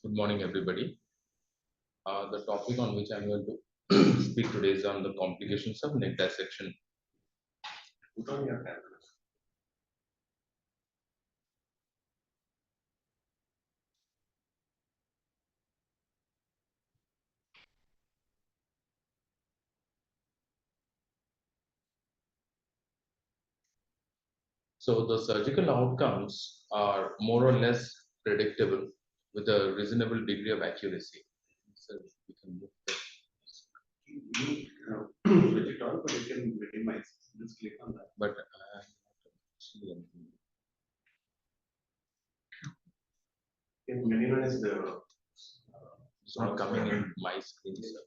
Good morning, everybody. The topic on which I'm going to speak today is on the complications of neck dissection. Put on your camera. So the surgical outcomes are more or less predictable with a reasonable degree of accuracy. So we can look at- Switch it on, but you can minimize. Just click on that. but see anything. If minimize the It's not coming in my screen, sir.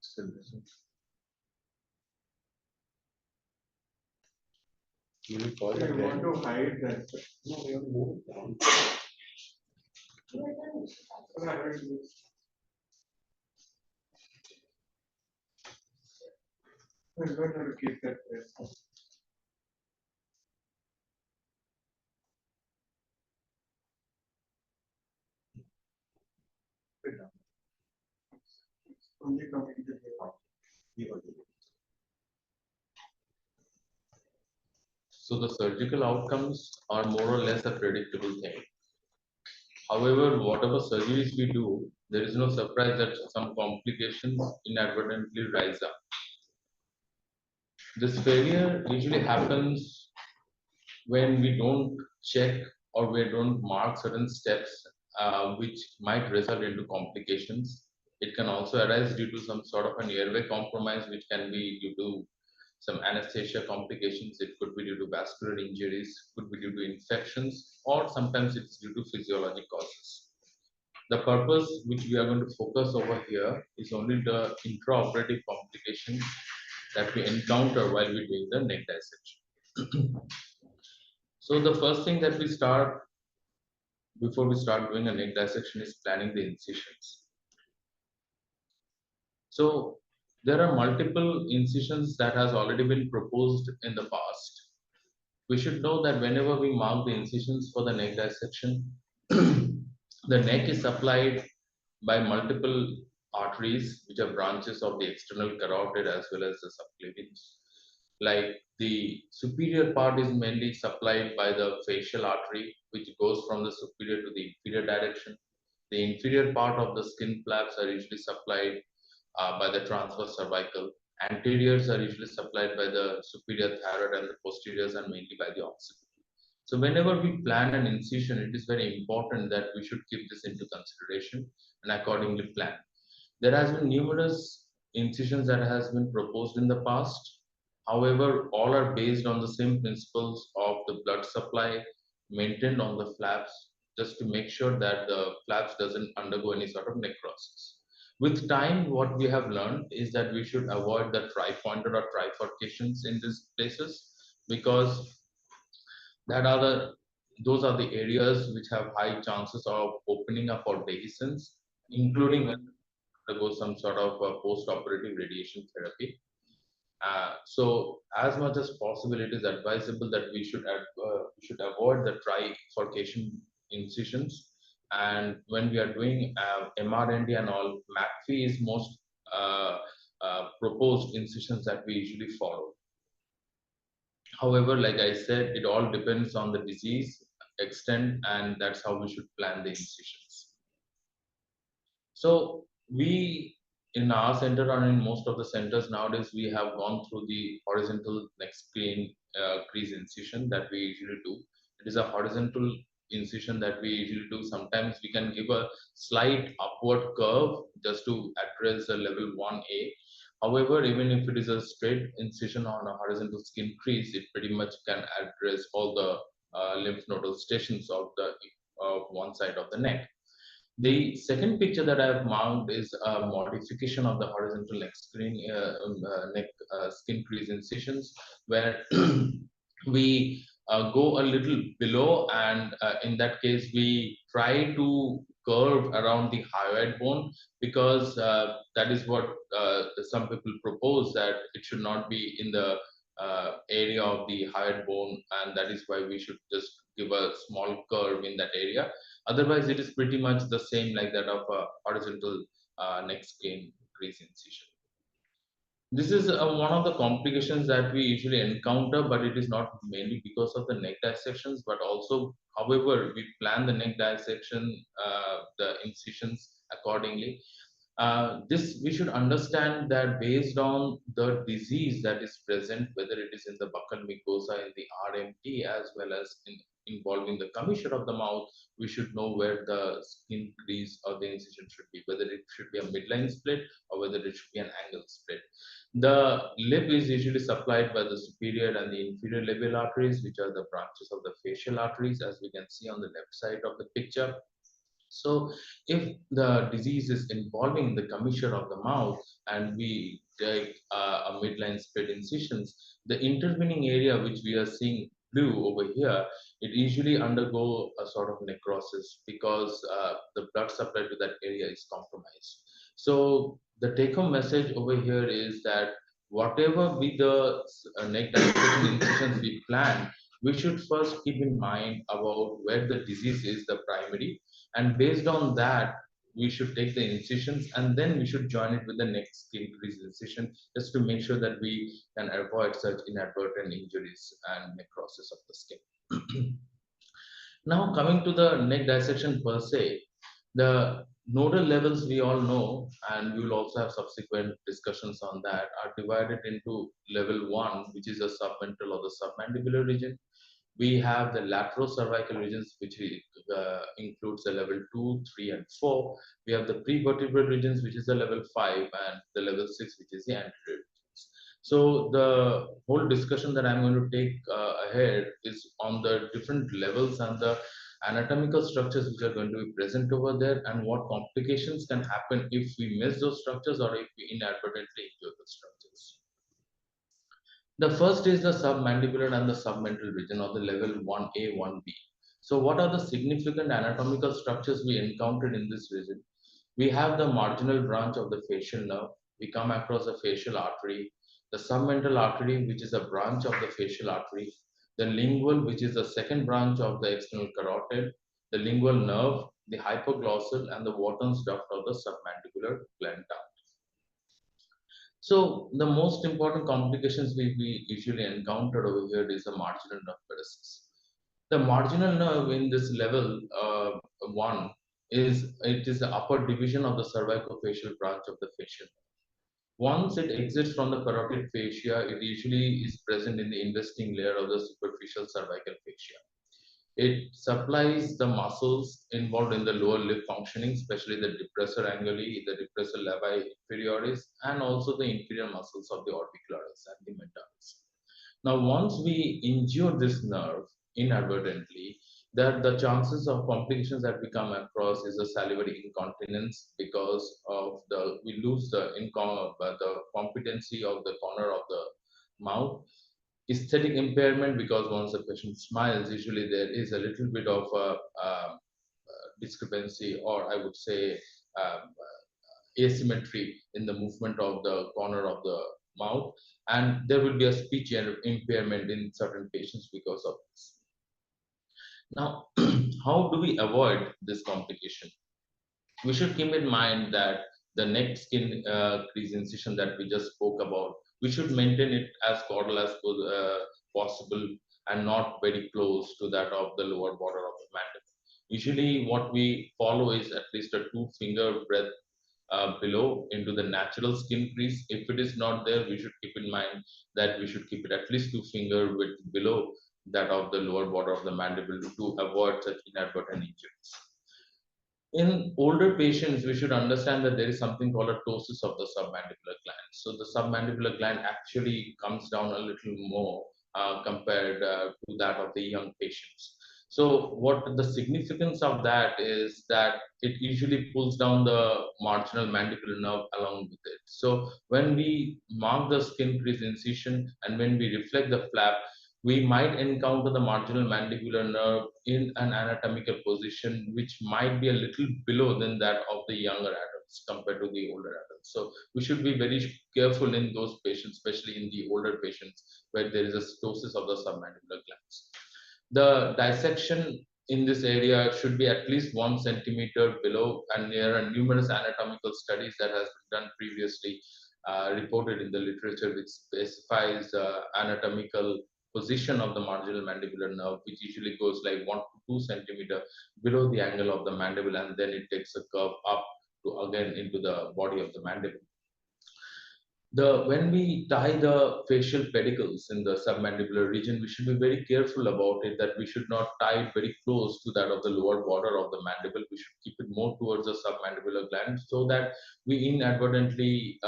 Still doesn't. Will you call it I want again? to hide that. No, we have moved down. I'm going to keep that there. Put down. Only coming to the top. So the surgical outcomes are more or less a predictable thing. However, whatever surgeries we do, there is no surprise that some complications inadvertently rise up. This failure usually happens when we don't check or we don't mark certain steps which might result into complications. It can also arise due to some sort of an airway compromise, which can be due to some anesthesia complications. It could be due to vascular injuries, could be due to infections, or sometimes it's due to physiologic causes. The purpose which we are going to focus over here is only the intraoperative complications that we encounter while we're doing the neck dissection. So the first thing that we start before we start doing a neck dissection is planning the incisions. So there are multiple incisions that has already been proposed in the past. We should know that whenever we mark the incisions for the neck dissection, the neck is supplied by multiple arteries, which are branches of the external carotid as well as the subclavians. Like the superior part is mainly supplied by the facial artery, which goes from the superior to the inferior direction. The inferior part of the skin flaps are usually supplied by the transverse cervical. Anteriors are usually supplied by the superior thyroid, and the posteriors are mainly by the occipital. So whenever we plan an incision, it is very important that we should keep this into consideration and accordingly plan. There has been numerous incisions that has been proposed in the past. However, all are based on the same principles of the blood supply maintained on the flaps, just to make sure that the flaps doesn't undergo any sort of necrosis. With time, what we have learned is that we should avoid the tri-pointed or trifurcations in these places, because that are the those are the areas which have high chances of opening up for dehiscence, including when undergo some sort of post-operative radiation therapy. So, as much as possible, it is advisable that we should avoid the trifurcation incisions. And when we are doing MRND and all, MACFI is most proposed incisions that we usually follow. However, like I said, it all depends on the disease extent, and that's how we should plan the incisions. So we in our center or in most of the centers nowadays, we have gone through the horizontal neck screen crease incision that we usually do. It is a horizontal incision that we usually do. Sometimes we can give a slight upward curve just to address the level 1A. However, even if it is a straight incision on a horizontal skin crease, it pretty much can address all the lymph nodal stations of one side of the neck. The second picture that I have marked is a modification of the horizontal neck skin crease incisions, where we go a little below, and in that case, we try to curve around the hyoid bone, because that is what some people propose, that it should not be in the area of the hyoid bone, and that is why we should just give a small curve in that area. Otherwise, it is pretty much the same like that of a horizontal neck skin crease incision. This is one of the complications that we usually encounter, but it is not mainly because of the neck dissections, but also, however, we plan the neck dissection, the incisions accordingly. This we should understand that based on the disease that is present, whether it is in the buccal mucosa, in the RMT, as well as involving the commissure of the mouth, we should know where the skin crease or the incision should be, whether it should be a midline split or whether it should be an angle split. The lip is usually supplied by the superior and the inferior labial arteries, which are the branches of the facial arteries, as we can see on the left side of the picture. So, if the disease is involving the commissure of the mouth and we take a midline split incisions, the intervening area which we are seeing blue over here, it usually undergo a sort of necrosis, because the blood supply to that area is compromised. So, the take-home message over here is that whatever be the neck dissection incisions we plan, we should first keep in mind about where the disease is, the primary, and based on that we should take the incisions, and then we should join it with the next increase incision, just to make sure that we can avoid such inadvertent injuries and necrosis of the skin. Now, coming to the neck dissection per se, the nodal levels we all know, and we will also have subsequent discussions on that, are divided into level 1, which is the submental or the submandibular region. We have the laterocervical regions, which includes the level 2, 3, and 4. We have the prevertebral regions, which is the level 5, and the level 6, which is the anterior regions. So the whole discussion that I'm going to take ahead is on the different levels and the anatomical structures which are going to be present over there, and what complications can happen if we miss those structures or if we inadvertently injure the structures. The first is the submandibular and the submental region, or the level 1A, 1B. So, what are the significant anatomical structures we encountered in this region? We have the marginal branch of the facial nerve. We come across the facial artery, the submental artery, which is a branch of the facial artery, the lingual, which is the second branch of the external carotid, the lingual nerve, the hypoglossal, and the Wharton's duct of the submandibular gland. So the most important complications we usually encountered over here is the marginal nerve paresis. The marginal nerve in this level 1 is the upper division of the cervicofacial branch of the facial. Once it exits from the carotid fascia, it usually is present in the investing layer of the superficial cervical fascia. It supplies the muscles involved in the lower lip functioning, especially the depressor anguli, the depressor levi inferioris, and also the inferior muscles of the orbicularis and the mentalis. Now, once we injure this nerve inadvertently, that the chances of complications that we come across is a salivary incontinence, because of the we lose the competency of the corner of the mouth. Aesthetic impairment, because once the patient smiles, usually there is a little bit of a, discrepancy, or I would say asymmetry in the movement of the corner of the mouth, and there will be a speech impairment in certain patients because of this. Now, how do we avoid this complication? We should keep in mind that the neck skin crease incision that we just spoke about, we should maintain it as caudal as possible, and not very close to that of the lower border of the mandible. Usually, what we follow is at least a 2 finger breadth below into the natural skin crease. If it is not there, we should keep in mind that we should keep it at least 2 finger width below that of the lower border of the mandible to avoid such inadvertent injuries. In older patients, we should understand that there is something called a ptosis of the submandibular gland. So the submandibular gland actually comes down a little more compared to that of the young patients. So what the significance of that is that it usually pulls down the marginal mandibular nerve along with it. So when we mark the skin crease incision and when we reflect the flap, we might encounter the marginal mandibular nerve in an anatomical position which might be a little below than that of the younger adults compared to the older adults. So we should be very careful in those patients, especially in the older patients where there is a stenosis of the submandibular glands. The dissection in this area should be at least 1 centimeter below, and there are numerous anatomical studies that has been done previously reported in the literature which specifies anatomical position of the marginal mandibular nerve, which usually goes like 1 to 2 centimeter below the angle of the mandible, and then it takes a curve up to again into the body of the mandible. When we tie the facial pedicles in the submandibular region, we should be very careful about it, that we should not tie it very close to that of the lower border of the mandible. We should keep it more towards the submandibular gland so that we inadvertently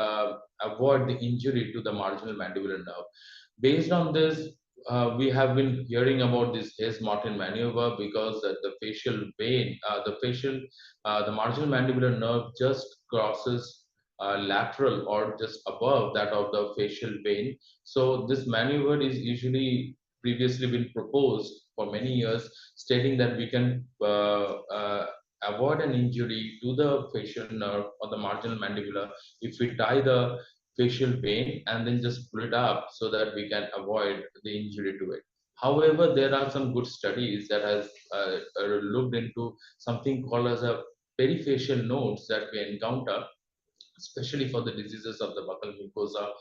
avoid the injury to the marginal mandibular nerve. Based on this, we have been hearing about this Hayes-Martin maneuver because the facial vein, the marginal mandibular nerve just crosses lateral or just above that of the facial vein. So this maneuver is usually previously been proposed for many years, stating that we can avoid an injury to the facial nerve or the marginal mandibular if we tie the facial vein and then just pull it up so that we can avoid the injury to it. However, there are some good studies that has looked into something called as a perifacial nodes that we encounter, especially for the diseases of the buccal mucosa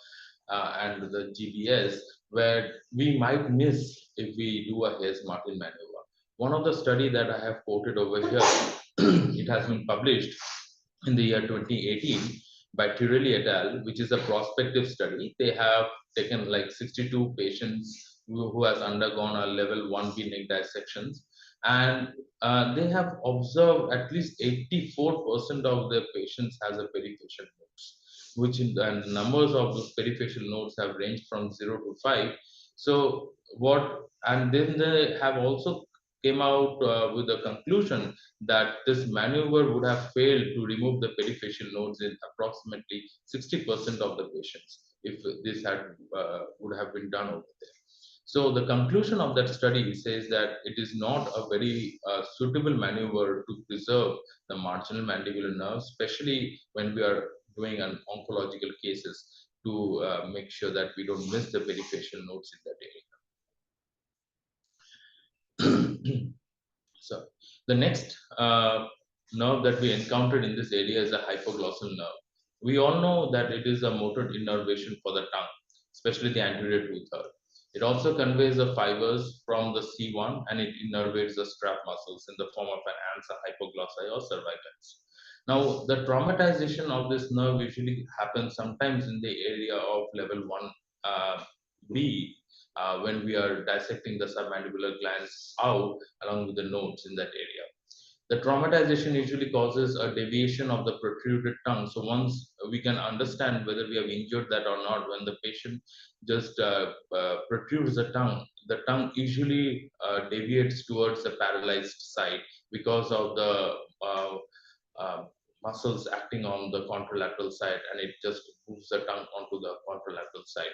and the GBS, where we might miss if we do a Hayes-Martin maneuver. One of the study that I have quoted over here, it has been published in the year 2018 by Tirelli et al., which is a prospective study. They have taken like 62 patients who has undergone a level 1B neck dissections, and they have observed at least 84% of their patients has a perifacial nodes, which in the numbers of those perifacial nodes have ranged from 0 to 5. So what, and then they have also came out with the conclusion that this maneuver would have failed to remove the perifacial nodes in approximately 60% of the patients if this had would have been done over there. So the conclusion of that study says that it is not a very suitable maneuver to preserve the marginal mandibular nerve, especially when we are doing an oncological cases to make sure that we don't miss the perifacial nodes in that area. So the next nerve that we encountered in this area is a hypoglossal nerve. We all know that it is a motor innervation for the tongue, especially the anterior two-third. It also conveys the fibers from the C1 and it innervates the strap muscles in the form of an ansa hypoglossi or cervicans. Now, the traumatization of this nerve usually happens sometimes in the area of level 1B when we are dissecting the submandibular glands out along with the nodes in that area. The traumatization usually causes a deviation of the protruded tongue. So once we can understand whether we have injured that or not, when the patient just protrudes the tongue usually deviates towards the paralyzed side because of the uh, muscles acting on the contralateral side, and it just moves the tongue onto the contralateral side.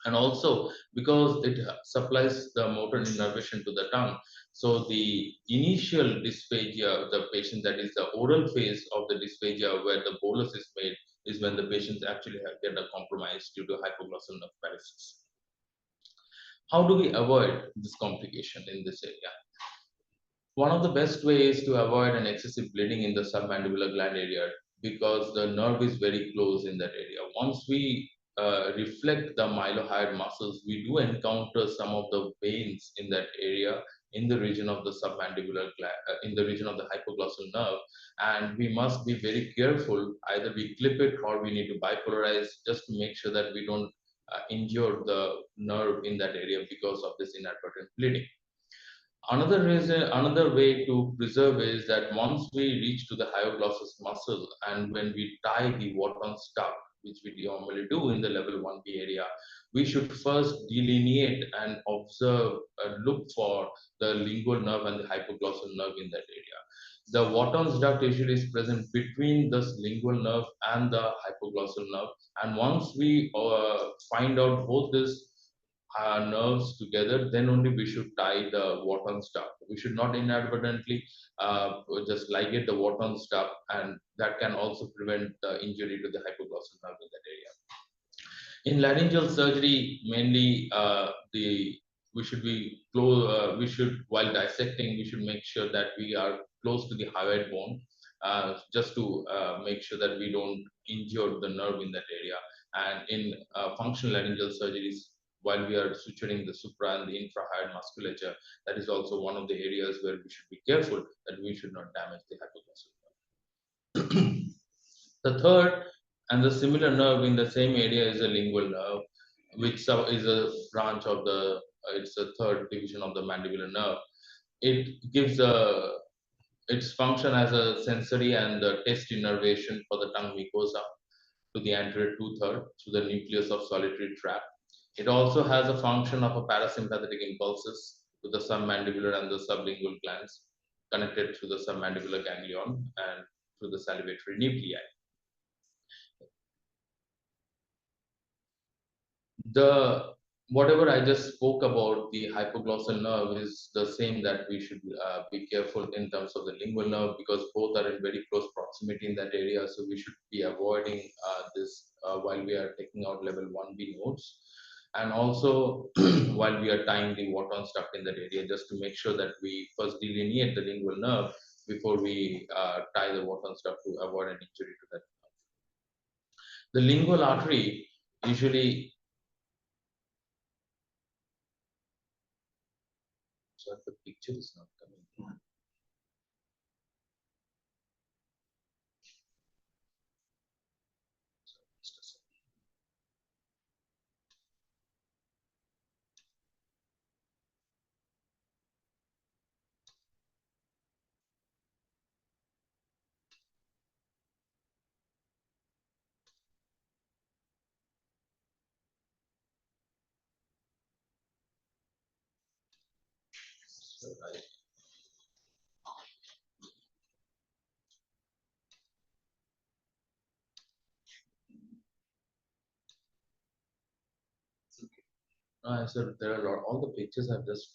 And also because it supplies the motor innervation to the tongue, so the initial dysphagia, the patient, that is the oral phase of the dysphagia where the bolus is made, is when the patients actually get a compromise due to hypoglossal nerve paralysis. How do we avoid this complication in this area? One of the best ways to avoid an excessive bleeding in the submandibular gland area, because the nerve is very close in that area. Once we reflect the mylohyoid muscles, we do encounter some of the veins in that area in the region of the in the region of the hypoglossal nerve, and we must be very careful. Either we clip it or we need to bipolarize just to make sure that we don't injure the nerve in that area because of this inadvertent bleeding. Another reason, another way to preserve is that once we reach to the hyoglossus muscle and when we tie the Wharton stuck, which we normally do in the level 1B area, we should first delineate and observe, look for the lingual nerve and the hypoglossal nerve in that area. The Wharton's duct usually is present between this lingual nerve and the hypoglossal nerve, and once we find out both this nerves together, then only we should tie the Wharton stuff. We should not inadvertently just ligate the Wharton stuff, and that can also prevent the injury to the hypoglossal nerve in that area. In laryngeal surgery, mainly the we should be close. We should, while dissecting, we should make sure that we are close to the hyoid bone, just to make sure that we don't injure the nerve in that area. And in functional laryngeal surgeries, while we are suturing the supra and the infrahyoid musculature, that is also one of the areas where we should be careful that we should not damage the hypoglossal nerve. The third and the similar nerve in the same area is a lingual nerve, which is a branch of the, it's a third division of the mandibular nerve. It gives its function as a sensory and taste innervation for the tongue mucosa to the anterior two-third to the nucleus of solitary trap. It also has a function of a parasympathetic impulses to the submandibular and the sublingual glands connected to the submandibular ganglion and to the salivatory nuclei. The whatever I just spoke about the hypoglossal nerve is the same that we should be careful in terms of the lingual nerve, because both are in very close proximity in that area. So we should be avoiding this while we are taking out level 1B nodes. And also while we are tying the Wharton stuff in that area, just to make sure that we first delineate the lingual nerve before we tie the Wharton stuff to avoid an injury to that. The lingual artery usually, so the picture is not coming. Just a second. So I said there are a lot, all the pictures have just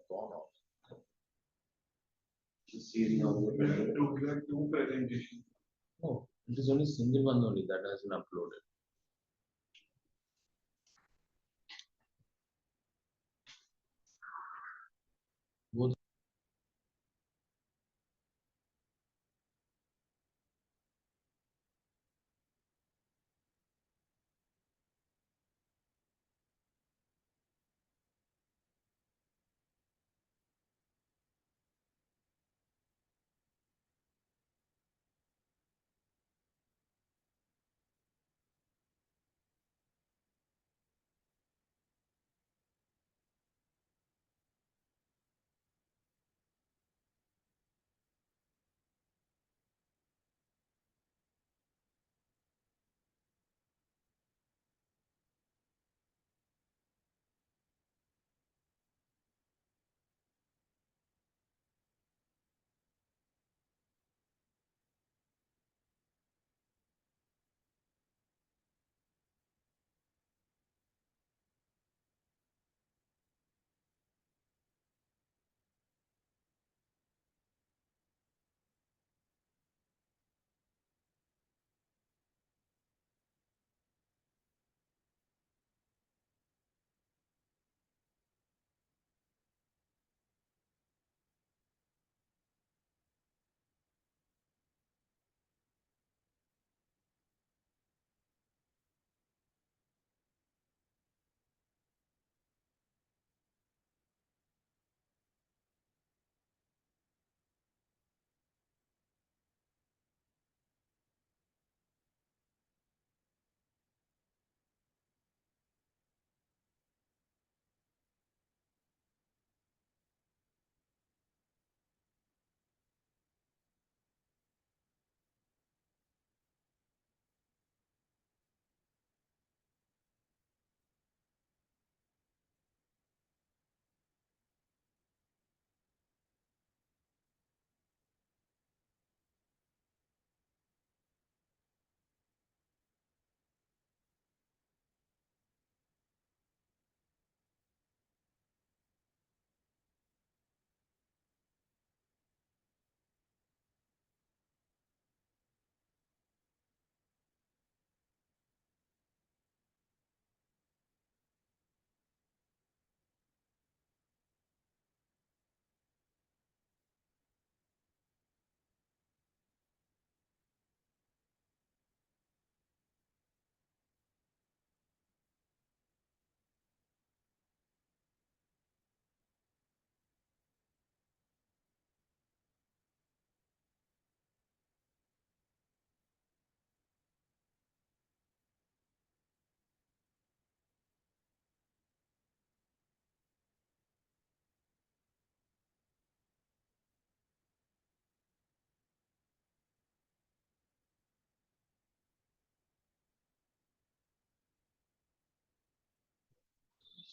gone off. Seeing all the two presentations. No, it is only single one only that has been uploaded. Both.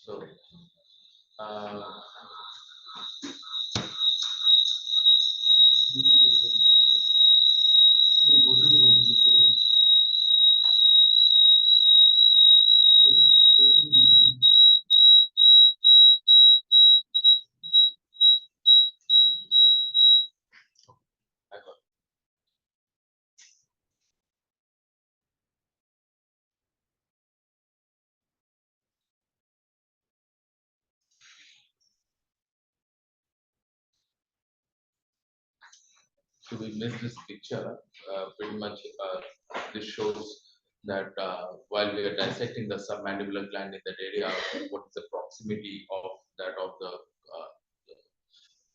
So, uh, I got so we missed this picture. Pretty much, this shows that while we are dissecting the submandibular gland in that area, what is the proximity of that of the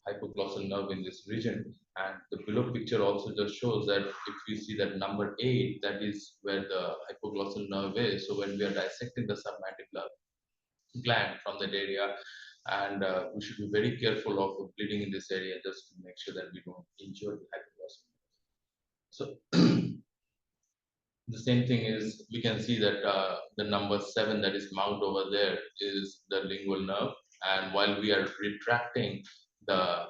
hypoglossal nerve in this region. And the below picture also just shows that if you see that number 8, that is where the hypoglossal nerve is. So when we are dissecting the submandibular gland from that area, and we should be very careful of bleeding in this area just to make sure that we don't injure the hypoglossal. So the same thing is we can see that the number 7 that is marked over there is the lingual nerve, and while we are retracting the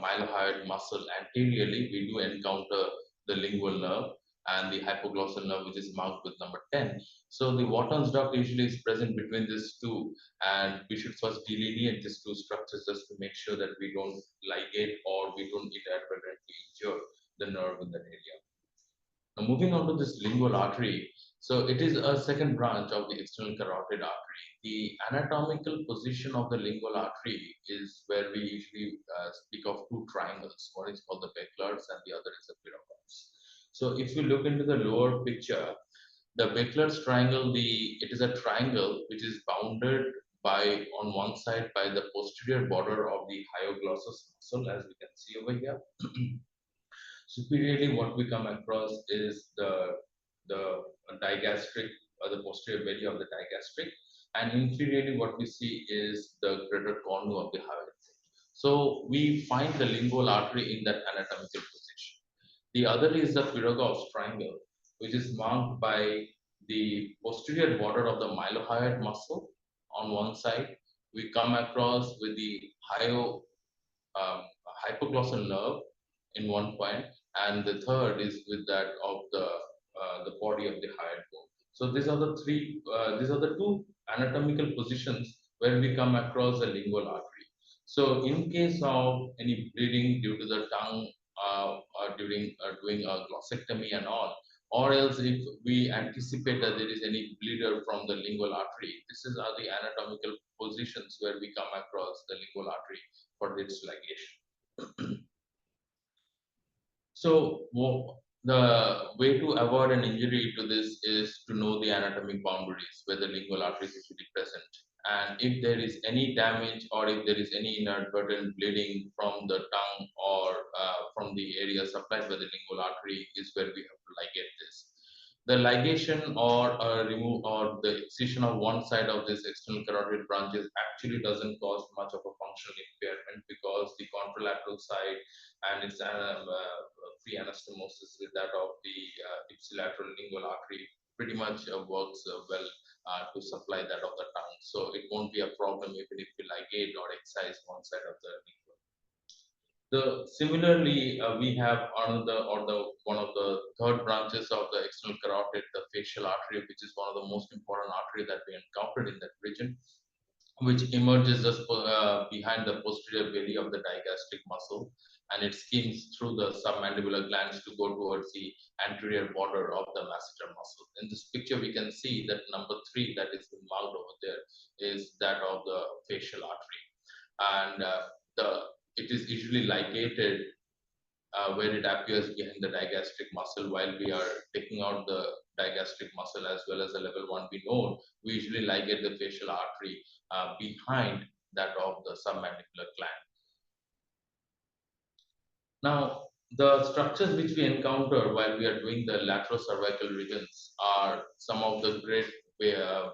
mylohyoid muscle anteriorly, we do encounter the lingual nerve and the hypoglossal nerve, which is marked with number 10. So the Wharton's duct usually is present between these two, and we should first delineate these two structures just to make sure that we don't ligate or we don't inadvertently injure the nerve in that area. Now, moving on to this lingual artery, so it is a second branch of the external carotid artery. The anatomical position of the lingual artery is where we usually speak of two triangles. One is called the Beckler's and the other is the Pyrrhus. So if you look into the lower picture, the Beckler's triangle, it is a triangle which is bounded by on one side by the posterior border of the hyoglossus muscle, as we can see over here. Superiorly, what we come across is the digastric or the posterior belly of the digastric, and inferiorly, what we see is the greater cornu of the hyoid. So we find the lingual artery in that anatomical position. The other is the Pyrrhus triangle, which is marked by the posterior border of the mylohyoid muscle on one side. We come across with the um, hypoglossal nerve in one point, and the third is with that of the body of the hyoid bone. So these are the three. These are the two anatomical positions where we come across the lingual artery. So in case of any bleeding due to the tongue or during doing a glossectomy and all, or else if we anticipate that there is any bleeder from the lingual artery, this is are the anatomical positions where we come across the lingual artery for its ligation. So the way to avoid an injury to this is to know the anatomic boundaries where the lingual artery is usually present. And if there is any damage or if there is any inadvertent bleeding from the tongue or from the area supplied by the lingual artery is where we have to ligate this. The ligation or remove or the excision of one side of this external carotid branches actually doesn't cause much of a functional impairment because the contralateral side and its free anastomosis with that of the ipsilateral lingual artery pretty much works well to supply that of the tongue. So it won't be a problem even if we ligate or excise one side of the lingual. Similarly, we have another or the one of the third branches of the external carotid, the facial artery, which is one of the most important artery that we encountered in that region, which emerges just behind the posterior belly of the digastric muscle, and it skims through the submandibular glands to go towards the anterior border of the masseter muscle. In this picture, we can see that number 3 that is marked over there is that of the facial artery, and the it is usually ligated where it appears behind the digastric muscle. While we are taking out the digastric muscle as well as the level 1B node, we usually ligate the facial artery behind that of the submandibular gland. Now, the structures which we encounter while we are doing the laterocervical regions are some of the great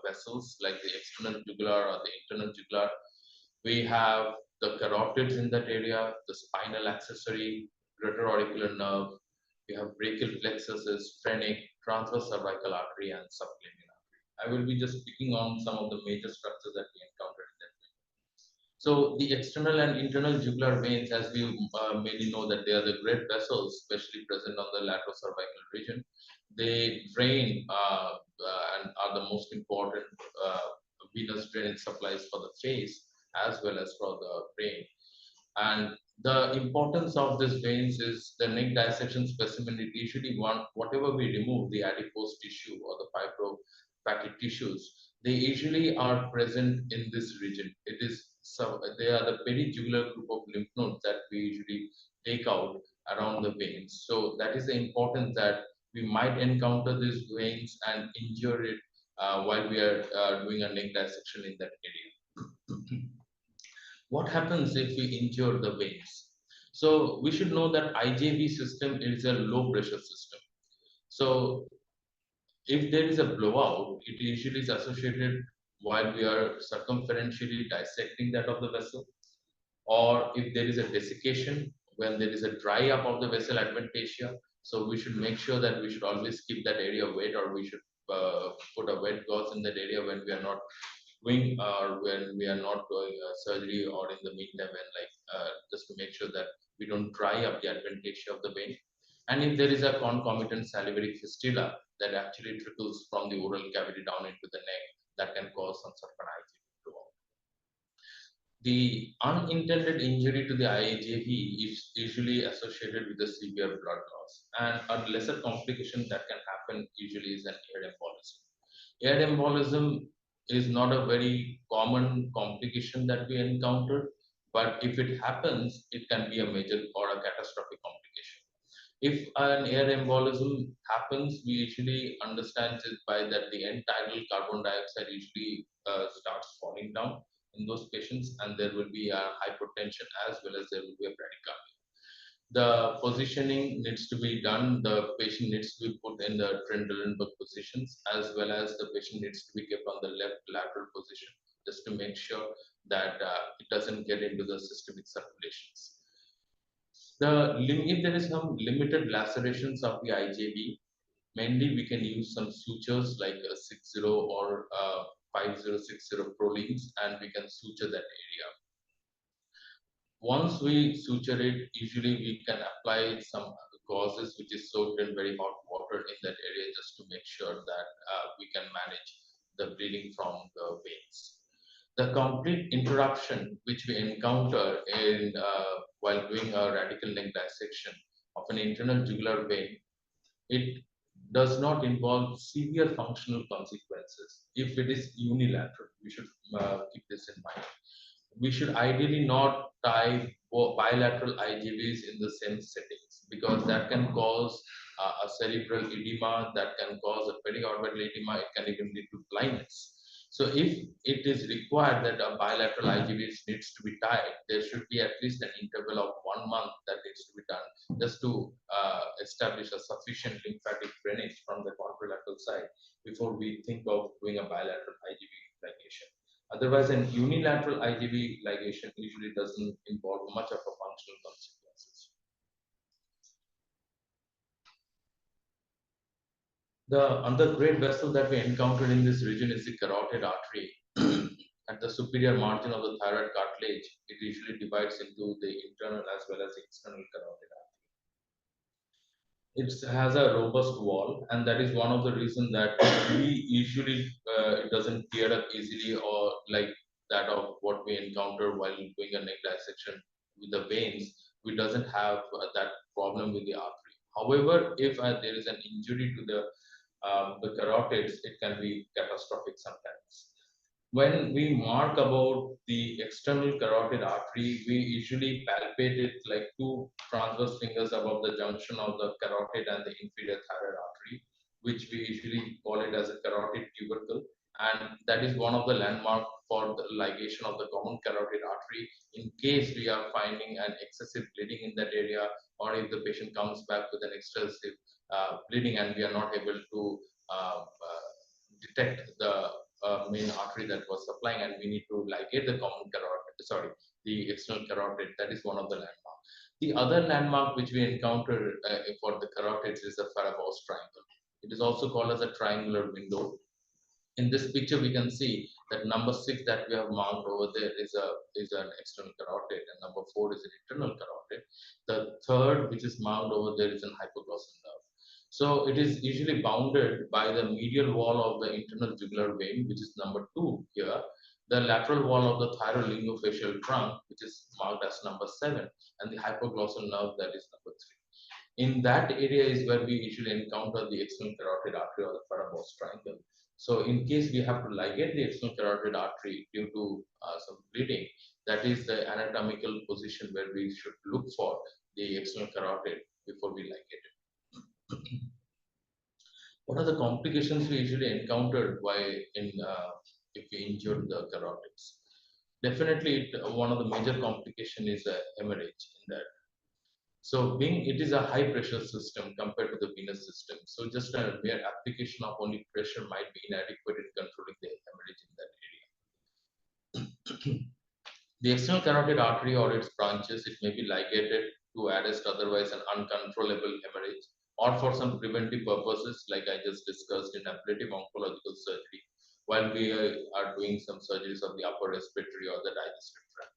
vessels like the external jugular or the internal jugular. We have the carotids in that area, the spinal accessory, greater auricular nerve. We have brachial plexuses, phrenic, transverse cervical artery, and subclavian artery. I will be just picking on some of the major structures that we encountered in that. So the external and internal jugular veins, as we mainly know that they are the great vessels, especially present on the laterocervical region. They drain and are the most important venous drainage supplies for the face as well as for the brain. And the importance of these veins is the neck dissection specimen. It usually want whatever we remove, the adipose tissue or the fibrofatty tissues, they usually are present in this region. It is so they are the perijugular group of lymph nodes that we usually take out around the veins. So that is the importance that we might encounter these veins and injure it while we are doing a neck dissection in that area. What happens if we injure the veins? So we should know that IJV system is a low pressure system. So if there is a blowout, it usually is associated while we are circumferentially dissecting that of the vessel, or if there is a desiccation, when there is a dry up of the vessel adventitia. So we should make sure that we should always keep that area wet, or we should put a wet gauze in that area when we are not doing or when we are not doing surgery, or in the meantime when just to make sure that we don't dry up the adventitia of the vein. And if there is a concomitant salivary fistula that actually trickles from the oral cavity down into the neck, that can cause some sort of an IJV. The unintended injury to the IJV is usually associated with a severe blood loss, and a lesser complication that can happen usually is an air embolism. Air embolism is not a very common complication that we encounter, but if it happens, it can be a major or a catastrophic complication. If an air embolism happens, we usually understand it by that the end tidal carbon dioxide usually starts falling down in those patients, and there will be a hypertension as well as there will be a bradycardia. The positioning needs to be done. The patient needs to be put in the Trendelenburg positions, as well as the patient needs to be kept on the left lateral position, just to make sure that it doesn't get into the systemic circulations. If there is some limited lacerations of the IJV, mainly we can use some sutures like a 60 or 5060 prolines, and we can suture that area. Once we suture it, usually we can apply some gauzes which is soaked in very hot water in that area, just to make sure that we can manage the bleeding from the veins. The complete interruption which we encounter in while doing a radical neck dissection of an internal jugular vein, it does not involve severe functional consequences if it is unilateral. We should keep this in mind. We should ideally not tie bilateral IGVs in the same settings, because that can cause a cerebral edema, that can cause a periorbital edema, it can even lead to blindness. So if it is required that a bilateral IGVs needs to be tied, there should be at least an interval of 1 month that needs to be done, just to establish a sufficient lymphatic drainage from the contralateral side before we think of doing a bilateral IGV ligation. Otherwise, an unilateral IGV ligation usually doesn't involve much of a functional consequences. The other great vessel that we encountered in this region is the carotid artery. At the superior margin of the thyroid cartilage, it usually divides into the internal as well as the external carotid artery. It has a robust wall, and that is one of the reasons that we usually it doesn't tear up easily, or like that of what we encounter while doing a neck dissection with the veins. We doesn't have that problem with the artery. However, if there is an injury to the carotids, it can be catastrophic sometimes. When we mark about the external carotid artery, we usually palpate it like two transverse fingers above the junction of the carotid and the inferior thyroid artery, which we usually call it as a carotid tubercle. And that is one of the landmark for the ligation of the common carotid artery in case we are finding an excessive bleeding in that area, or if the patient comes back with an excessive bleeding and we are not able to detect the main artery that was supplying, and we need to ligate the common carotid, sorry, the external carotid. That is one of the landmark. The other landmark which we encounter for the carotids is the Farabaug's triangle. It is also called as a triangular window. In this picture, we can see that number 6 that we have marked over there is an external carotid, and number 4 is an internal carotid. The third, which is marked over there, is an hypoglossal nerve. So it is usually bounded by the medial wall of the internal jugular vein, which is number 2 here, the lateral wall of the thyrolingofacial trunk, which is marked as number 7, and the hypoglossal nerve, that is number 3. In that area is where we usually encounter the external carotid artery or the Farabaug's triangle. So in case we have to ligate the external carotid artery due to some bleeding, that is the anatomical position where we should look for the external carotid before we ligate it. What are the complications we usually encountered if we injured the carotids? Definitely, one of the major complication is a hemorrhage in that. So being it is a high pressure system compared to the venous system, so just a mere application of only pressure might be inadequate in controlling the hemorrhage in that area. The external carotid artery or its branches, it may be ligated to arrest otherwise an uncontrollable hemorrhage, or for some preventive purposes, like I just discussed in ablative oncological surgery, while we are doing some surgeries of the upper respiratory or the digestive tract.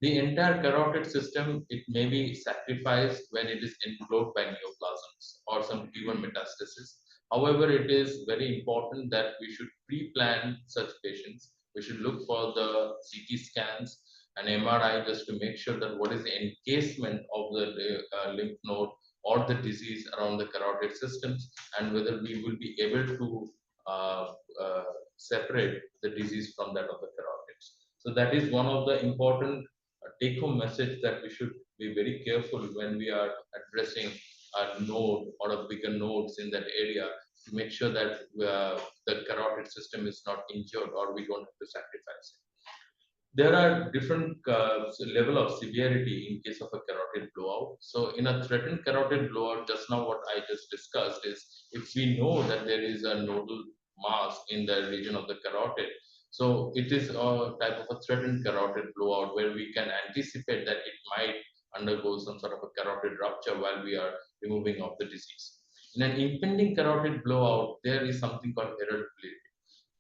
The entire carotid system, it may be sacrificed when it is enveloped by neoplasms or some even metastasis. However, it is very important that we should pre-plan such patients. We should look for the CT scans and MRI just to make sure that what is the encasement of the lymph node or the disease around the carotid systems, and whether we will be able to uh, uh, separate the disease from that of the carotids. So that is one of the important take home message, that we should be very careful when we are addressing a node or a bigger nodes in that area, to make sure that the carotid system is not injured or we don't have to sacrifice it. There are different level of severity in case of a carotid blowout. So in a threatened carotid blowout, just now what I just discussed is, if we know that there is a nodal mass in the region of the carotid, so it is a type of a threatened carotid blowout where we can anticipate that it might undergo some sort of a carotid rupture while we are removing of the disease. In an impending carotid blowout, there is something called herald bleed.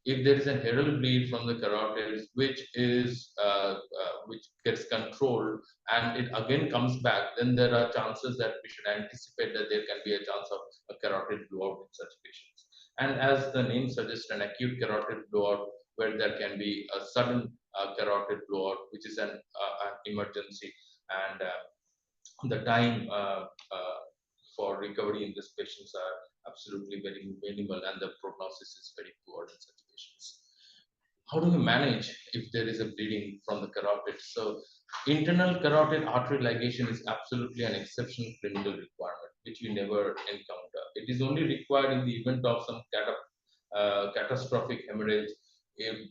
If there is a herald bleed from the carotids, which gets controlled and it again comes back, then there are chances that we should anticipate that there can be a chance of a carotid blowout in such patients. And as the name suggests, an acute carotid blowout, where there can be a sudden carotid blowout, which is an emergency, and the time for recovery in these patients are absolutely very minimal, and the prognosis is very poor in such patients. How do we manage if there is a bleeding from the carotid? So internal carotid artery ligation is absolutely an exceptional clinical requirement, which we never encounter. It is only required in the event of some catastrophic hemorrhage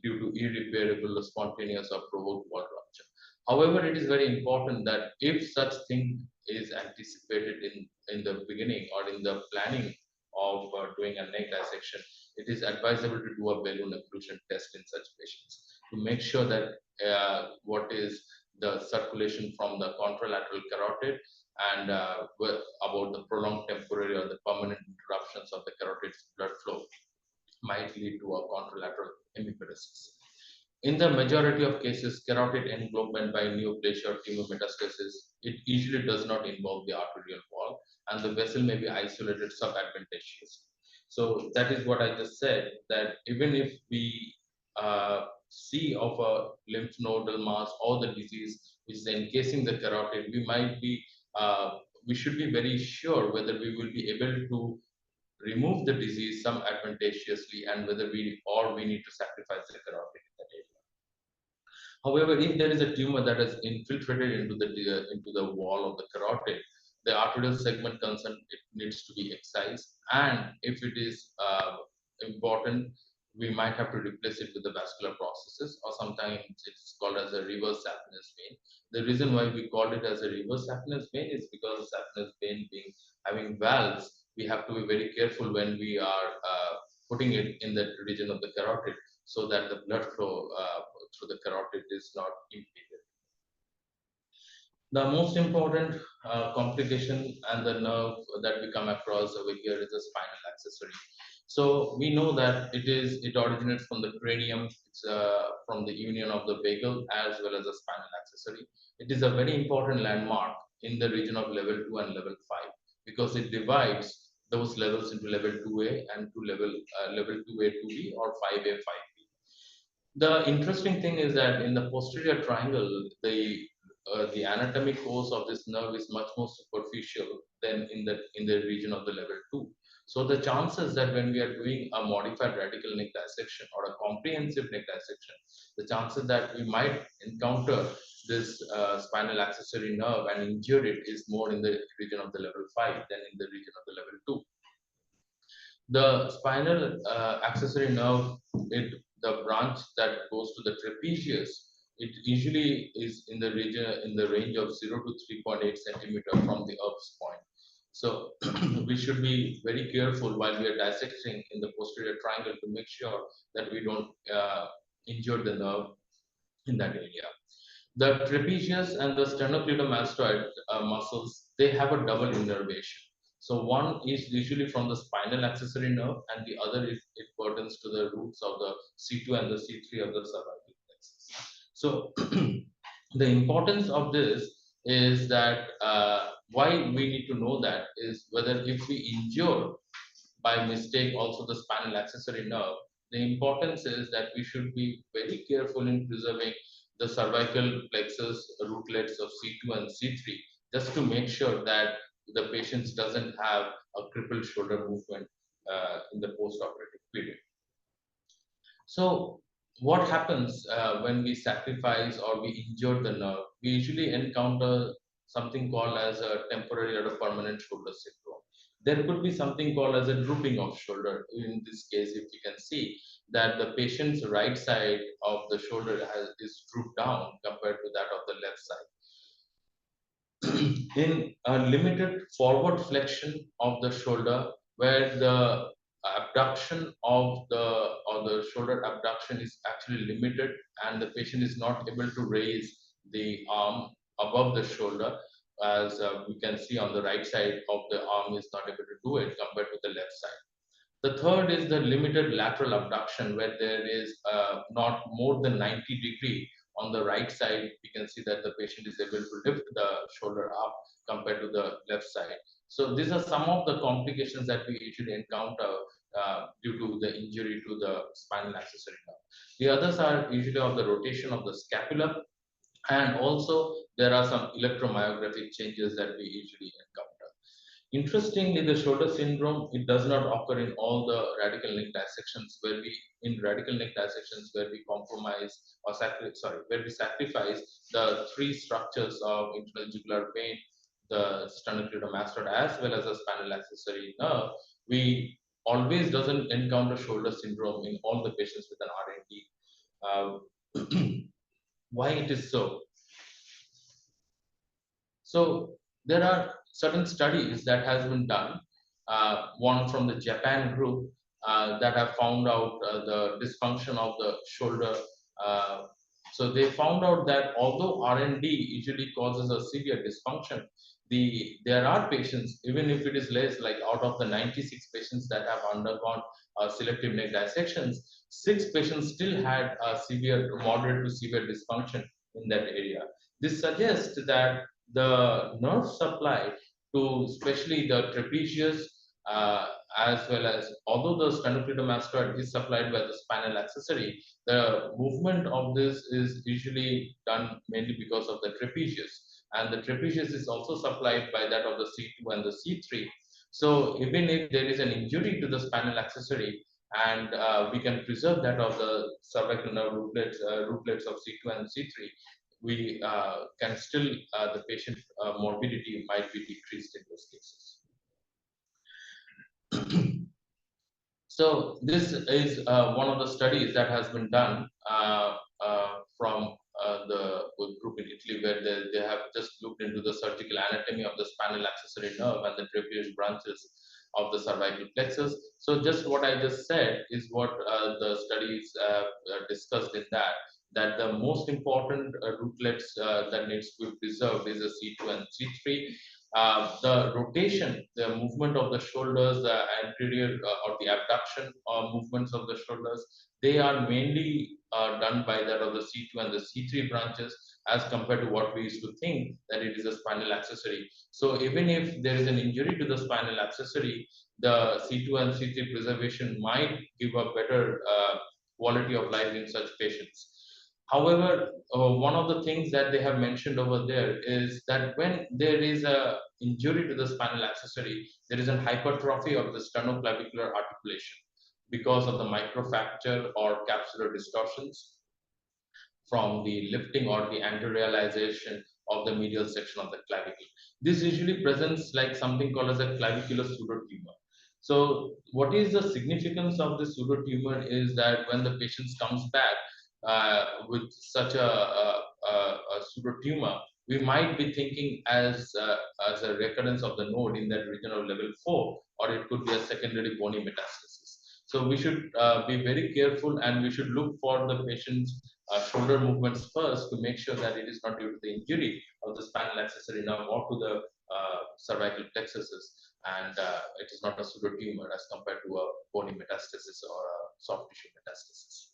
due to irreparable, spontaneous, or provoked wall rupture. However, it is very important that if such thing is anticipated in the beginning or in the planning of doing a neck dissection, it is advisable to do a balloon occlusion test in such patients to make sure that what is the circulation from the contralateral carotid, and about the prolonged temporary or the permanent interruptions of the carotid blood flow might lead to a contralateral hemiparesis. In the majority of cases, carotid envelopment by neoplasia or tumor metastasis, it usually does not involve the arterial wall, and the vessel may be isolated subadventitious. So that is what I just said, that even if we see of a lymph nodal mass or the disease which is encasing the carotid, we should be very sure whether we will be able to remove the disease some advantageously, and whether we need to sacrifice the carotid in that area. However, if there is a tumor that has infiltrated into the wall of the carotid, the arterial segment concerned, it needs to be excised, and if it is important, we might have to replace it with the vascular processes, or sometimes it's called as a reverse saphenous vein. The reason why we called it as a reverse saphenous vein is because the saphenous vein being having valves, we have to be very careful when we are putting it in the region of the carotid, so that the blood flow through the carotid is not impeded. The most important complication and the nerve that we come across over here is the spinal accessory. So we know that it originates from the cranium, it's from the union of the vagal as well as the spinal accessory. It is a very important landmark in the region of level 2 and level 5 because it divides those levels into level 2A and to level 2A 2B or 5A 5B. The interesting thing is that in the posterior triangle, the anatomic course of this nerve is much more superficial than in the region of the level two. So the chances that when we are doing a modified radical neck dissection or a comprehensive neck dissection, the chances that we might encounter this spinal accessory nerve and injure it is more in the region of the level five than in the region of the level two. The spinal accessory nerve, the branch that goes to the trapezius, it usually is in the region in the range of 0 to 3.8 centimeter from the Erb's point. So we should be very careful while we are dissecting in the posterior triangle to make sure that we don't injure the nerve in that area. The trapezius and the sternocleidomastoid muscles, they have a double innervation. So one is usually from the spinal accessory nerve, and the other is it pertains to the roots of the C2 and the C3 of the cervical plexus. So the importance of this is that why we need to know that is whether if we injure by mistake also the spinal accessory nerve, the importance is that we should be very careful in preserving the cervical plexus rootlets of C2 and C3 just to make sure that the patient doesn't have a crippled shoulder movement in the post-operative period. So what happens when we sacrifice or we injure the nerve? We usually encounter something called as a temporary or a permanent shoulder syndrome. There could be something called as a drooping of shoulder. In this case, if you can see that the patient's right side of the shoulder is drooped down compared to that of the left side in a limited forward flexion of the shoulder where the abduction of the shoulder abduction is actually limited and the patient is not able to raise the arm above the shoulder as we can see on the right side of the arm is not able to do it compared to the left side. The third is the limited lateral abduction, where there is not more than 90-degree on the right side. We can see that the patient is able to lift the shoulder up compared to the left side. So these are some of the complications that we usually encounter due to the injury to the spinal accessory nerve. The others are usually of the rotation of the scapula, and also there are some electromyographic changes that we usually encounter. Interestingly, the shoulder syndrome, it does not occur in all the radical neck dissections in radical neck dissections where we compromise or where we sacrifice the three structures of internal jugular vein, the sternocleidomastoid as well as the spinal accessory nerve. We always doesn't encounter shoulder syndrome in all the patients with an RND. Why it is so? So there are certain studies that has been done, one from the Japan group that have found out the dysfunction of the shoulder. Uh, so they found out that although RND usually causes a severe dysfunction, there are patients, even if it is less, like out of the 96 patients that have undergone selective neck dissections, 6 patients still had moderate to severe dysfunction in that area. This suggests that the nerve supply to especially the trapezius, uh, as well as although the sternocleidomastoid is supplied by the spinal accessory, the movement of this is usually done mainly because of the trapezius, and the trapezius is also supplied by that of the C2 and the C3. So even if there is an injury to the spinal accessory, and we can preserve that of the cervical nerve rootlets of C2 and C3, we can still the patient morbidity might be decreased in those cases. So this is one of the studies that has been done from the group in Italy, where they have just looked into the surgical anatomy of the spinal accessory nerve and the trapezius branches of the cervical plexus. So just what I just said is what the studies discussed in that. that the most important rootlets that needs to be preserved is the C2 and C3. The rotation, the movement of the shoulders, the anterior or the abduction movements of the shoulders, they are mainly done by that of the C2 and the C3 branches, as compared to what we used to think that it is a spinal accessory. So even if there is an injury to the spinal accessory, the C2 and C3 preservation might give a better quality of life in such patients. However, one of the things that they have mentioned over there is that when there is a injury to the spinal accessory, there is a hypertrophy of the sternoclavicular articulation because of the microfracture or capsular distortions from the lifting or the anteriorization of the medial section of the clavicle. This usually presents like something called as a clavicular pseudotumor. So, what is the significance of the pseudotumor is that when the patient comes back with such a pseudotumor, we might be thinking as a recurrence of the node in that region of level 4, or it could be a secondary bony metastasis. So we should be very careful, and we should look for the patient's shoulder movements first to make sure that it is not due to the injury of the spinal accessory nerve or to the cervical plexuses, and it is not a pseudotumor as compared to a bony metastasis or a soft tissue metastasis.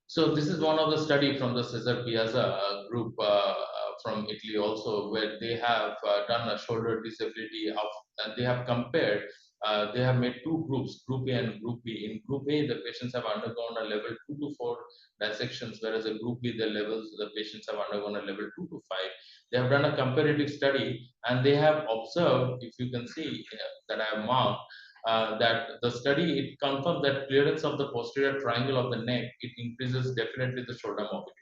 So this is one of the study from the Cesar Piazza group from Italy also, where they have done a shoulder disability of, and they have compared, they have made two groups, Group A and Group B. In Group A, the patients have undergone a level 2 to 4 dissections, whereas in Group B, the patients have undergone a level 2 to 5. They have done a comparative study, and they have observed, if you can see that I have marked, that the study, it confirms that clearance of the posterior triangle of the neck, it increases definitely the shoulder mobility.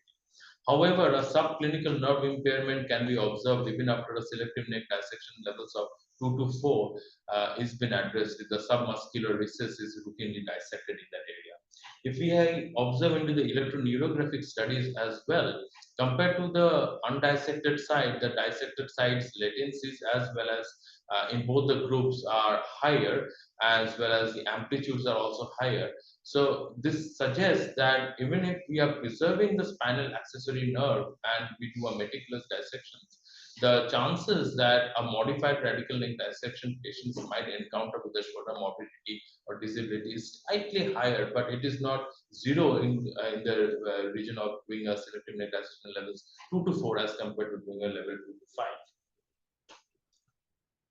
However, a subclinical nerve impairment can be observed even after a selective neck dissection levels of 2 to 4 is been addressed. The submuscular recess is routinely dissected in that area. If we observe into the electroneurographic studies as well, compared to the undissected side, the dissected side's latencies as well as in both the groups are higher, as well as the amplitudes are also higher. So this suggests that even if we are preserving the spinal accessory nerve and we do a meticulous dissection, the chances that a modified radical length dissection patients might encounter with the shoulder morbidity or disability is slightly higher, but it is not zero in the region of doing a selective neck dissection levels 2 to 4 as compared to doing a level 2 to 5.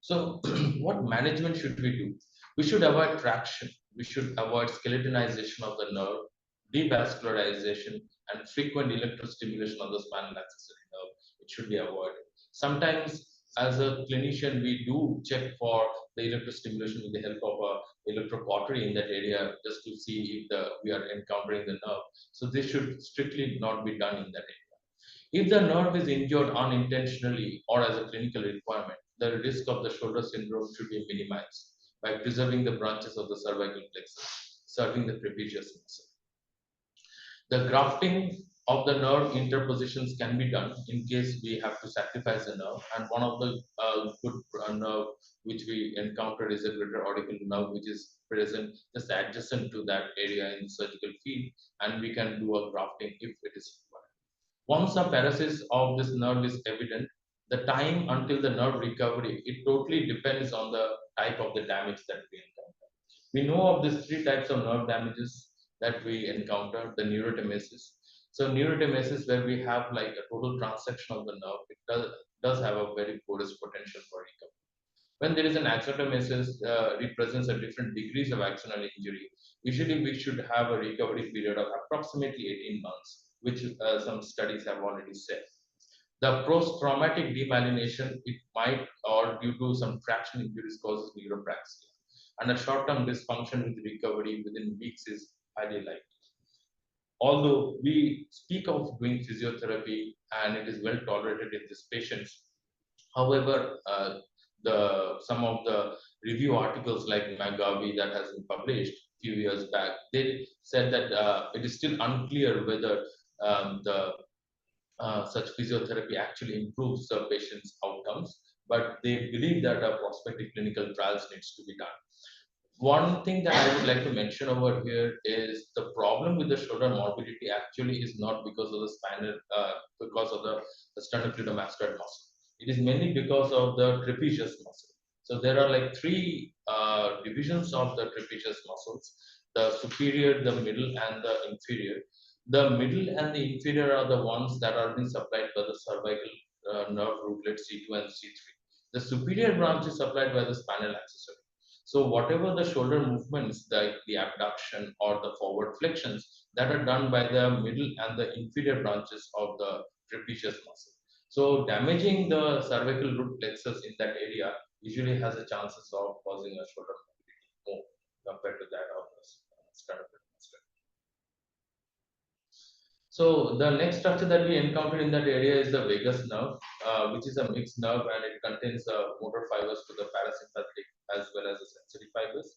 So, what management should we do? We should avoid traction. We should avoid skeletonization of the nerve, devascularization, and frequent electrostimulation of the spinal accessory nerve. It should be avoided. Sometimes, as a clinician, we do check for the electrostimulation with the help of a electrocautery in that area just to see if we are encountering the nerve. So this should strictly not be done in that area. If the nerve is injured unintentionally or as a clinical requirement, the risk of the shoulder syndrome should be minimized by preserving the branches of the cervical plexus, serving the trapezius muscle. The grafting of the nerve interpositions can be done in case we have to sacrifice the nerve. And one of the good nerve which we encountered is a greater auricular nerve, which is present just adjacent to that area in the surgical field, and we can do a grafting if it is required. Once a paralysis of this nerve is evident, the time until the nerve recovery, it totally depends on the type of the damage that we encounter. We know of these three types of nerve damages that we encounter, the neurotemesis. So neurotemesis, where we have like a total transection of the nerve, it does have a very porous potential for recovery. When there is an axonomesis, represents a different degrees of axonal injury. Usually, we should have a recovery period of approximately 18 months, which some studies have already said. The post-traumatic demyelination, it might, or due to some traction injuries, causes neuropraxia. And a short-term dysfunction with recovery within weeks is highly likely. Although we speak of doing physiotherapy and it is well tolerated in these patients, however, some of the review articles like Magavi that has been published a few years back, they said that it is still unclear whether the such physiotherapy actually improves the patient's outcomes, but they believe that a prospective clinical trials needs to be done. One thing that I would like to mention over here is the problem with the shoulder morbidity actually is not because of the spinal, because of the sternocleidomastoid muscle. It is mainly because of the trapezius muscle. So there are like three divisions of the trapezius muscles: the superior, the middle, and the inferior. The middle and the inferior are the ones that are being supplied by the cervical nerve rootlet C2 and C3. The superior branch is supplied by the spinal accessory. So whatever the shoulder movements, like the abduction or the forward flexions, that are done by the middle and the inferior branches of the trapezius muscle. So damaging the cervical root plexus in that area usually has a chances of causing a shoulder mobility more compared to that of the sternocleidomastoid. So the next structure that we encountered in that area is the vagus nerve, which is a mixed nerve and it contains motor fibers to the parasympathetic as well as the sensory fibers.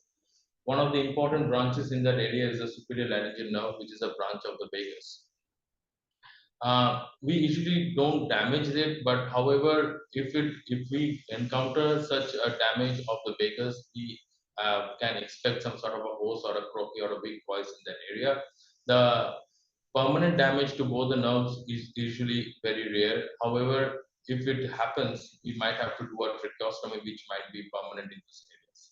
One of the important branches in that area is the superior laryngeal nerve, which is a branch of the vagus. We usually don't damage it, but however, if we encounter such a damage of the vagus, we can expect some sort of a hoarse or a croaky or a big voice in that area. The permanent damage to both the nerves is usually very rare. However, if it happens, we might have to do a tracheostomy, which might be permanent in these areas.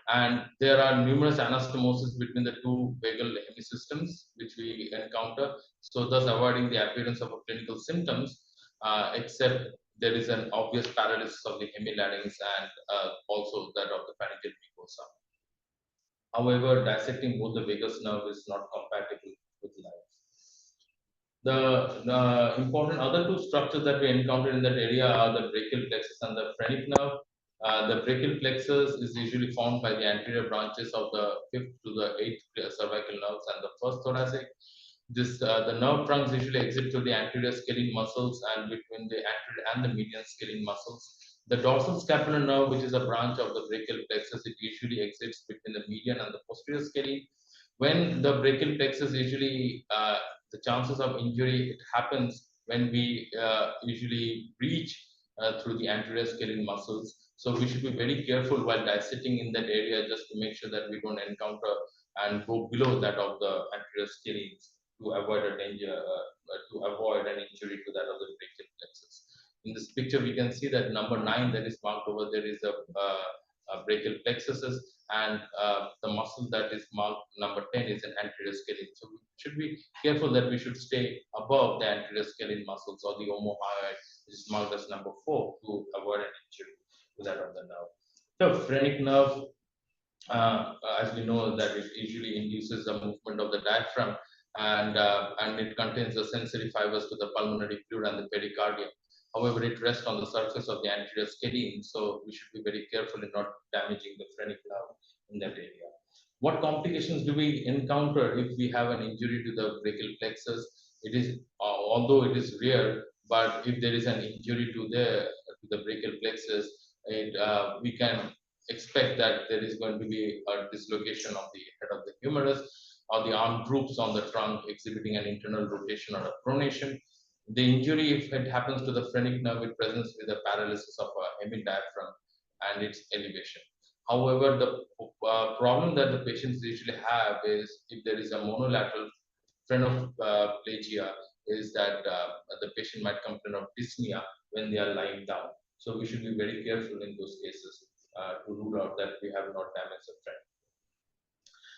And there are numerous anastomosis between the two vagal hemisystems, which we encounter. So, thus avoiding the appearance of a clinical symptoms, except there is an obvious paralysis of the hemilarynx and also that of the pharyngeal mucosa. However, dissecting both the vagus nerve is not compatible with life. The important other two structures that we encounter in that area are the brachial plexus and the phrenic nerve. The brachial plexus is usually formed by the anterior branches of the fifth to the eighth cervical nerves and the first thoracic. The nerve trunks usually exit to the anterior scalene muscles and between the anterior and the median scalene muscles. The dorsal scapular nerve, which is a branch of the brachial plexus, it usually exits between the median and the posterior scalene. When the brachial plexus usually the chances of injury it happens when we usually breach through the anterior scalene muscles. So we should be very careful while dissecting in that area just to make sure that we don't encounter and go below that of the anterior scalenes to avoid a danger, to avoid an injury to that of the brachial plexus. In this picture, we can see that number 9 that is marked over there is a brachial plexus, and the muscle that is marked number 10 is an anterior scalene. So we should be careful that we should stay above the anterior scalene muscles or the omohyoid, which is marked as number 4, to avoid an injury to that of the nerve. The phrenic nerve, as we know that it usually induces the movement of the diaphragm and it contains the sensory fibers to the pulmonary fluid and the pericardium. However, it rests on the surface of the anterior scalene, so we should be very careful in not damaging the phrenic nerve in that area. What complications do we encounter if we have an injury to the brachial plexus? It is although it is rare, but if there is an injury to the brachial plexus, we can expect that there is going to be a dislocation of the head of the humerus or the arm groups on the trunk exhibiting an internal rotation or a pronation. The injury, if it happens to the phrenic nerve, it presents with a paralysis of a hemidiaphragm and its elevation. However, the problem that the patients usually have is if there is a monolateral phenoplegia, is that the patient might complain of dyspnea when they are lying down. So we should be very careful in those cases to rule out that we have not damaged the friend.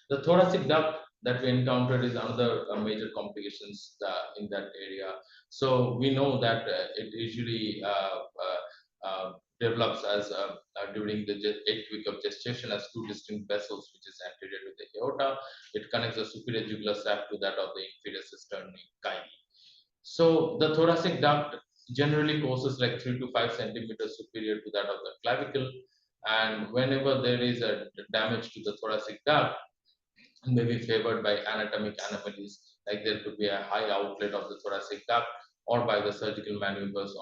The thoracic duct that we encountered is another major complications in that area. So we know that it usually develops as during the 8th week of gestation as two distinct vessels, which is anterior to the aorta. It connects the superior jugular sac to that of the inferior cisternae chyli. So the thoracic duct generally courses like 3 to 5 centimeters superior to that of the clavicle. And whenever there is a damage to the thoracic duct, may be favored by anatomic anomalies, like there could be a high outlet of the thoracic duct or by the surgical maneuvers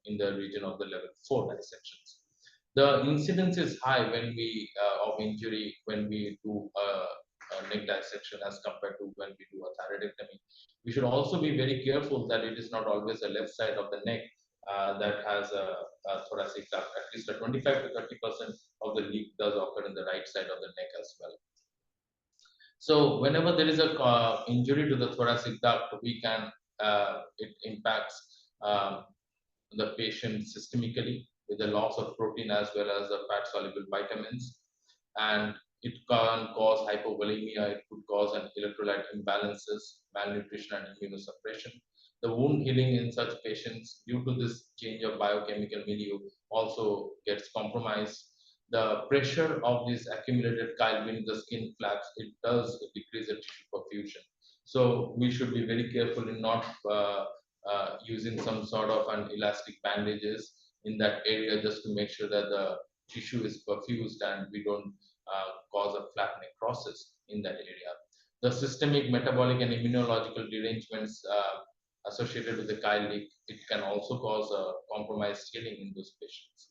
in the region of the level 4 dissections. The incidence is high when we of injury when we do a neck dissection as compared to when we do a thyroidectomy. We should also be very careful that it is not always the left side of the neck that has a thoracic duct. At least a 25 to 30% of the leak does occur in the right side of the neck as well. So whenever there is a injury to the thoracic duct, we can it impacts the patient systemically with the loss of protein as well as the fat soluble vitamins, and it can cause hypovolemia. It could cause an electrolyte imbalances, malnutrition, and immunosuppression. The wound healing in such patients due to this change of biochemical milieu also gets compromised. The pressure of this accumulated chyle beneath the skin flaps, it does decrease the tissue perfusion. So we should be very careful in not using some sort of an elastic bandages in that area just to make sure that the tissue is perfused and we don't cause a flat necrosis in that area. The systemic, metabolic, and immunological derangements associated with the chyle leak, it can also cause a compromised healing in those patients.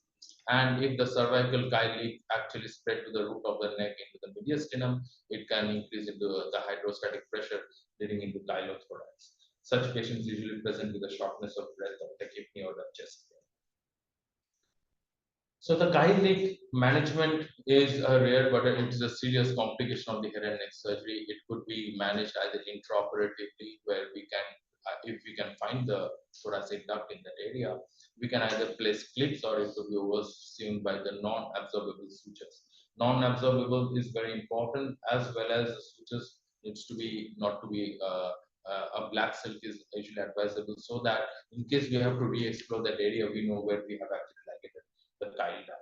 And if the cervical chyle leak actually spread to the root of the neck into the mediastinum, it can increase into the hydrostatic pressure leading into chylothorax. Such patients usually present with a shortness of breath or tachypnea or the chest pain. So the leak management is a rare, but it is a serious complication of the head and neck surgery. It could be managed either intraoperatively, where we can, if we can find the thoracic duct in that area, we can either place clips or it could be overseen by the non-absorbable sutures. Non-absorbable is very important, as well as the sutures needs to be not to be a black silk is usually advisable, so that in case we have to re-explore that area, we know where we have actually ligated the chyle duct.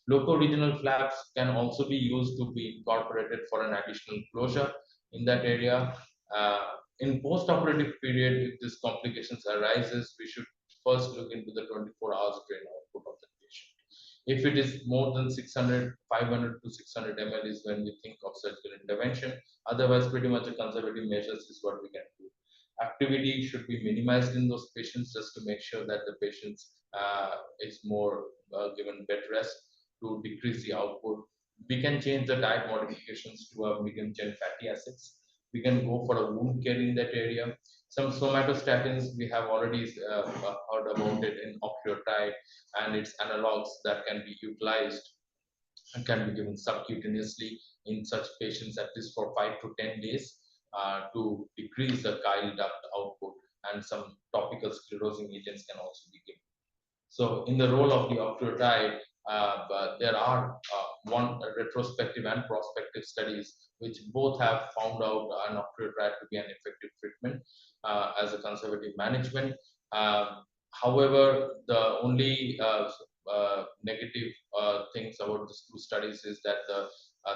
Loco-regional flaps can also be used to be incorporated for an additional closure in that area. Uh, in post-operative period, if these complications arises, we should first look into the 24 hours drain output of the patient. If it is more than 600, 500 to 600 ml is when we think of surgical intervention. Otherwise, pretty much a conservative measures is what we can do. Activity should be minimized in those patients just to make sure that the patients is more given bed rest to decrease the output. We can change the diet modifications to a medium chain fatty acids. We can go for a wound care in that area. Some somatostatins, we have already heard about it in octreotide and its analogs that can be utilized and can be given subcutaneously in such patients at least for 5 to 10 days to decrease the chyle duct output, and some topical sclerosing agents can also be given. So in the role of the octreotide, but there are one retrospective and prospective studies which both have found out an octreotide to be an effective treatment as a conservative management. However, the only negative things about these two studies is that the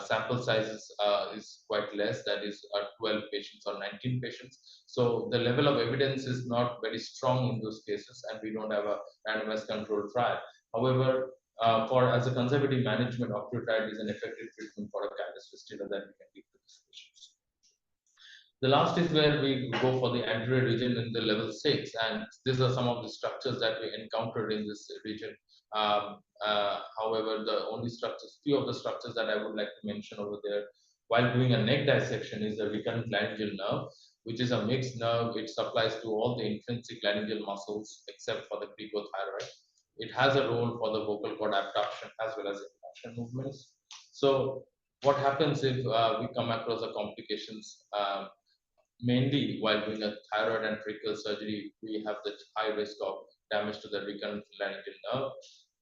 sample sizes is quite less, that is 12 patients or 19 patients. So the level of evidence is not very strong in those cases, and we don't have a randomized controlled trial. However, for as a conservative management, octreotide is an effective treatment for a callus fistula that we can give to these patients. The last is where we go for the anterior region in the level 6, and these are some of the structures that we encountered in this region. However, the only structures, few of the structures that I would like to mention over there while doing a neck dissection is the recurrent laryngeal nerve, which is a mixed nerve. It supplies to all the intrinsic laryngeal muscles except for the cricothyroid. It has a role for the vocal cord abduction as well as abduction movements. So what happens if we come across the complications? Mainly while doing a thyroid and tracheal surgery, we have the high risk of damage to the recurrent laryngeal nerve.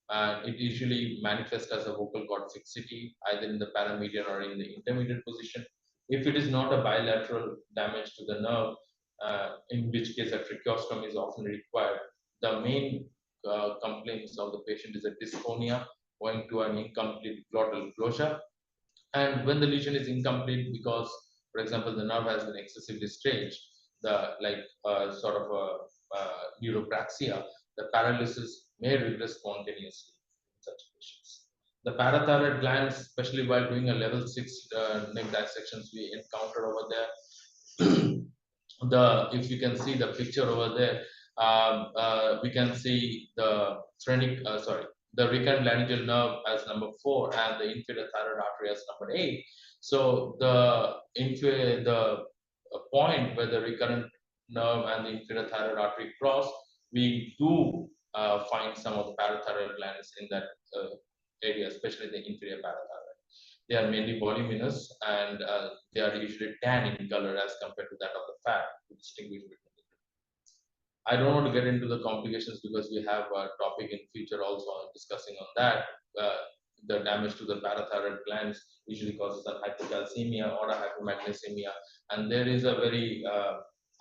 And it usually manifests as a vocal cord fixity, either in the paramedian or in the intermediate position. If it is not a bilateral damage to the nerve, in which case a tracheostomy is often required, the main complaints of the patient is a dysphonia owing to an incomplete glottal closure. And when the lesion is incomplete because, for example, the nerve has been excessively stretched, the like sort of a neuropraxia, the paralysis may regress spontaneously in such patients. The parathyroid glands, especially while doing a level 6 neck dissections, we encounter over there. The if you can see the picture over there, we can see the phrenic, the recurrent laryngeal nerve as number 4 and the inferior thyroid artery as number 8. So the point where the recurrent nerve and the inferior thyroid artery cross, we do find some of the parathyroid glands in that area, especially the inferior parathyroid. They are mainly voluminous and they are usually tan in color as compared to that of the fat to distinguish between the two. I don't want to get into the complications because we have a topic in future also on discussing on that. Uh, the damage to the parathyroid glands usually causes a hypocalcemia or a hypomagnesemia, and there is a very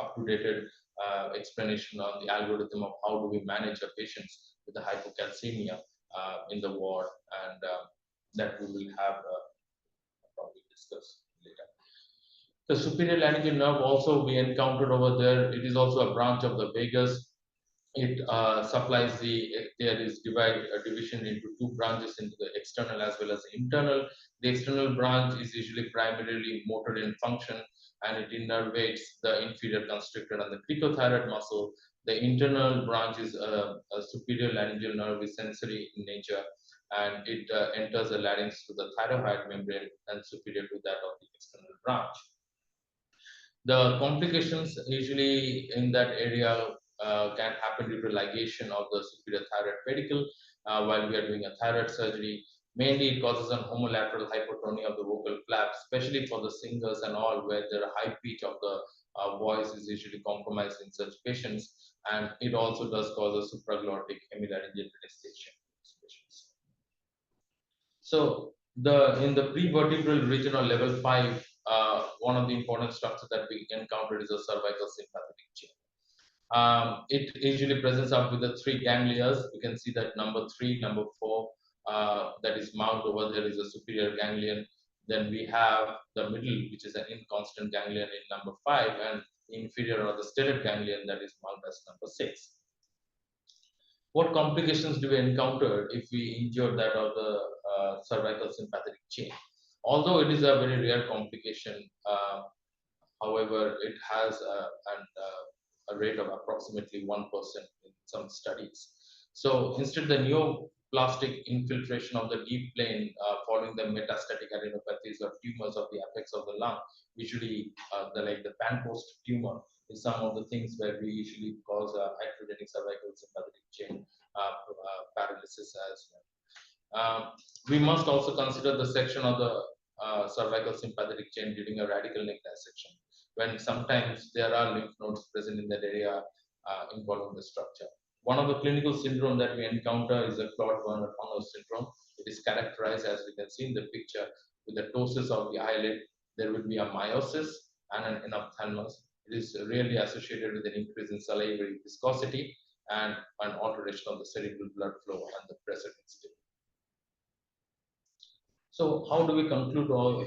up-to-date explanation on the algorithm of how do we manage our patients with the hypocalcemia in the ward, and that we will have probably discuss later. The superior laryngeal nerve also we encountered over there. It is also a branch of the vagus. It supplies there is division into two branches, into the external as well as the internal. The external branch is usually primarily motor in function, and it innervates the inferior constrictor and the cricothyroid muscle. The internal branch is a superior laryngeal nerve, is sensory in nature, and it enters the larynx to the thyroid membrane and superior to that of the external branch. The complications usually in that area can happen due to ligation of the superior thyroid pedicle while we are doing a thyroid surgery. Mainly, it causes a homolateral hypotonia of the vocal flap, especially for the singers and all, where the high pitch of the voice is usually compromised in such patients, and it also does cause a supraglottic hemilaryngeal dissection in these patients. So in the prevertebral region or level 5, one of the important structures that we encountered is a cervical sympathetic chain. It usually presents up with the three ganglia. You can see that number 3, number 4, that is marked over there is a superior ganglion. Then we have the middle, which is an inconstant ganglion in number 5, and the inferior or the stellate ganglion that is marked as number 6. What complications do we encounter if we injure that of the cervical sympathetic chain? Although it is a very rare complication, however, it has a rate of approximately 1% in some studies. So instead, the neoplastic infiltration of the deep plane following the metastatic adenopathies or tumors of the apex of the lung, usually like the Pancoast tumor, is some of the things where we usually cause a iatrogenic cervical sympathetic chain paralysis as well. We must also consider the section of the cervical sympathetic chain during a radical neck dissection, when sometimes there are lymph nodes present in that area involving the structure. One of the clinical syndrome that we encounter is the Claude-Werner-Tonnes syndrome. It is characterized, as we can see in the picture, with the ptosis of the eyelid. There will be a meiosis and an enophthalmos. It is really associated with an increase in salivary viscosity and an alteration of the cerebral blood flow and the pressure density. So how do we conclude all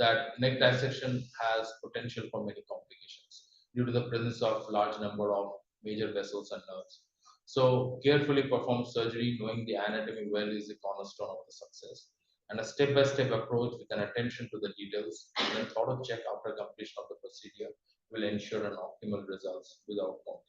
that neck dissection has potential for many complications due to the presence of large number of major vessels and nerves. So carefully performed surgery, knowing the anatomy well, is the cornerstone of the success. And a step-by-step approach with an attention to the details and a thorough check after completion of the procedure will ensure an optimal results without complications.